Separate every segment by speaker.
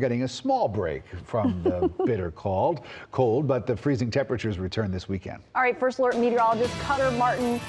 Speaker 1: getting a small break from the bitter cold, but the freezing temperatures return this weekend.
Speaker 2: All right, First Alert meteorologist Cutter Martin.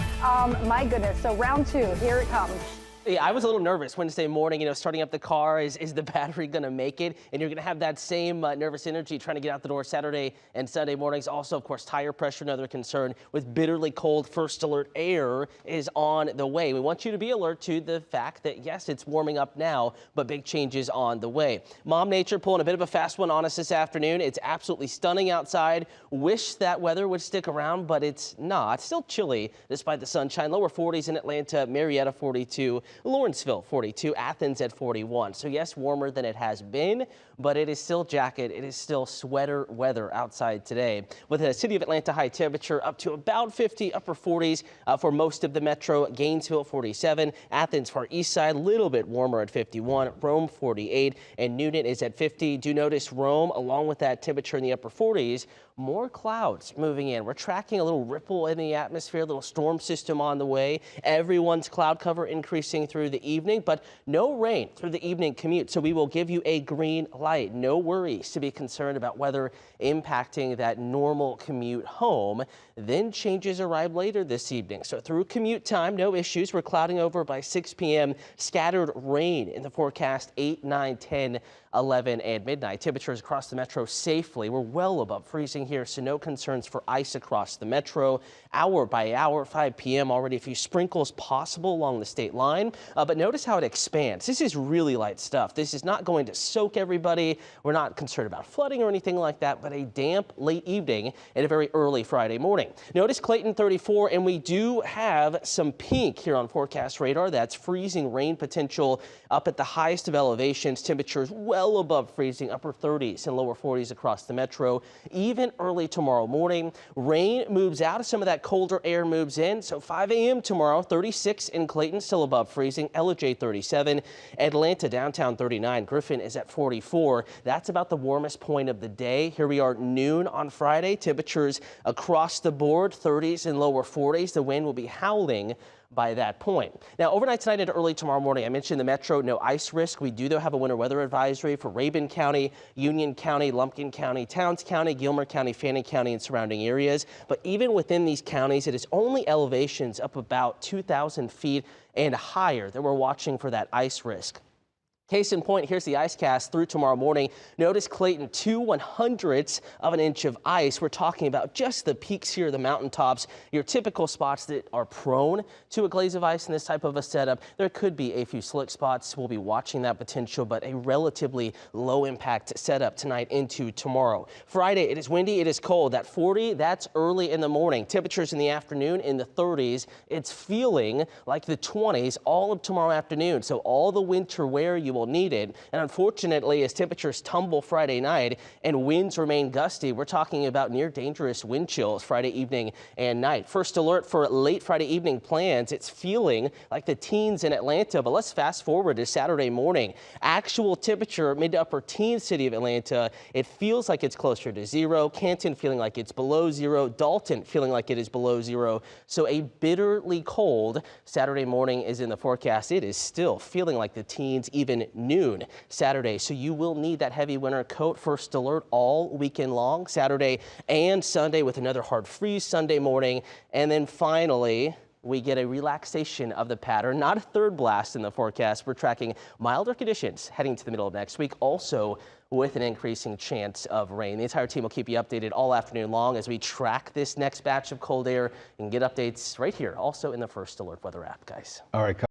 Speaker 2: My goodness, so round two, here it comes.
Speaker 3: Yeah, I was a little nervous Wednesday morning, starting up the car. Is the battery going to make it? And you're going to have that same nervous energy trying to get out the door Saturday and Sunday mornings. Also, of course, tire pressure, another concern with bitterly cold First Alert air is on the way. We want you to be alert to the fact that, yes, it's warming up now, but big changes on the way. Mom Nature pulling a bit of a fast one on us this afternoon. It's absolutely stunning outside. Wish that weather would stick around, but it's not. Still chilly despite the sunshine. Lower 40s in Atlanta, Marietta 42. Lawrenceville 42, Athens at 41. So yes, warmer than it has been, but it is still jacket. It is still sweater weather outside today. With a city of Atlanta high temperature up to about 50, upper 40s for most of the metro. Gainesville 47, Athens far east side, a little bit warmer at 51, Rome 48, and Newnan is at 50. Do notice Rome, along with that temperature in the upper 40s, more clouds moving in. We're tracking a little ripple in the atmosphere, a little storm system on the way. Everyone's cloud cover increasing through the evening, but no rain through the evening commute. So we will give you a green light. No worries to be concerned about weather impacting that normal commute home. Then changes arrive later this evening. So through commute time, no issues. We're clouding over by 6 p.m. Scattered rain in the forecast 8, 9, 10, 11, and midnight. Temperatures across the metro safely. We're well above freezing here, so no concerns for ice across the metro. Hour by hour, 5 p.m. already a few sprinkles possible along the state line, but notice how it expands. This is really light stuff. This is not going to soak everybody. We're not concerned about flooding or anything like that, but a damp late evening and a very early Friday morning. Notice Clayton 34, and we do have some pink here on forecast radar. That's freezing rain potential up at the highest of elevations. Temperatures well above freezing, upper 30s and lower 40s across the metro. Even early tomorrow morning, rain moves out as some of that colder air moves in. So 5 a.m. tomorrow, 36 in Clayton, still above freezing. Ellijay 37, Atlanta downtown 39. Griffin is at 44. That's about the warmest point of the day. Here we are noon on Friday. Temperatures across the board, 30s and lower 40s. The wind will be howling by that point. Now, overnight tonight and early tomorrow morning, I mentioned the metro, no ice risk. We do, though, have a winter weather advisory for Rabun County, Union County, Lumpkin County, Towns County, Gilmer County, Fannin County, and surrounding areas. But even within these counties, it is only elevations up about 2,000 feet and higher that we're watching for that ice risk. Case in point, here's the ice cast through tomorrow morning. Notice Clayton, 2/100ths of an inch of ice. We're talking about just the peaks here, the mountaintops, your typical spots that are prone to a glaze of ice in this type of a setup. There could be a few slick spots. We'll be watching that potential, but a relatively low impact setup tonight into tomorrow. Friday, it is windy, it is cold. That 40, that's early in the morning. Temperatures in the afternoon in the 30s. It's feeling like the 20s all of tomorrow afternoon. So all the winter wear you will need it. And unfortunately, as temperatures tumble Friday night and winds remain gusty, we're talking about near dangerous wind chills Friday evening and night. First alert for late Friday evening plans. It's feeling like the teens in Atlanta, but let's fast forward to Saturday morning. Actual temperature mid to upper teens, city of Atlanta. It feels like it's closer to 0. Canton feeling like it's below 0. Dalton feeling like it is below 0. So a bitterly cold Saturday morning is in the forecast. It is still feeling like the teens even noon Saturday. So you will need that heavy winter coat. First alert all weekend long, Saturday and Sunday, with another hard freeze Sunday morning. And then finally, we get a relaxation of the pattern, not a third blast in the forecast. We're tracking milder conditions heading to the middle of next week, also with an increasing chance of rain. The entire team will keep you updated all afternoon long as we track this next batch of cold air and get updates right here, also in the First Alert Weather app, guys.
Speaker 1: All right.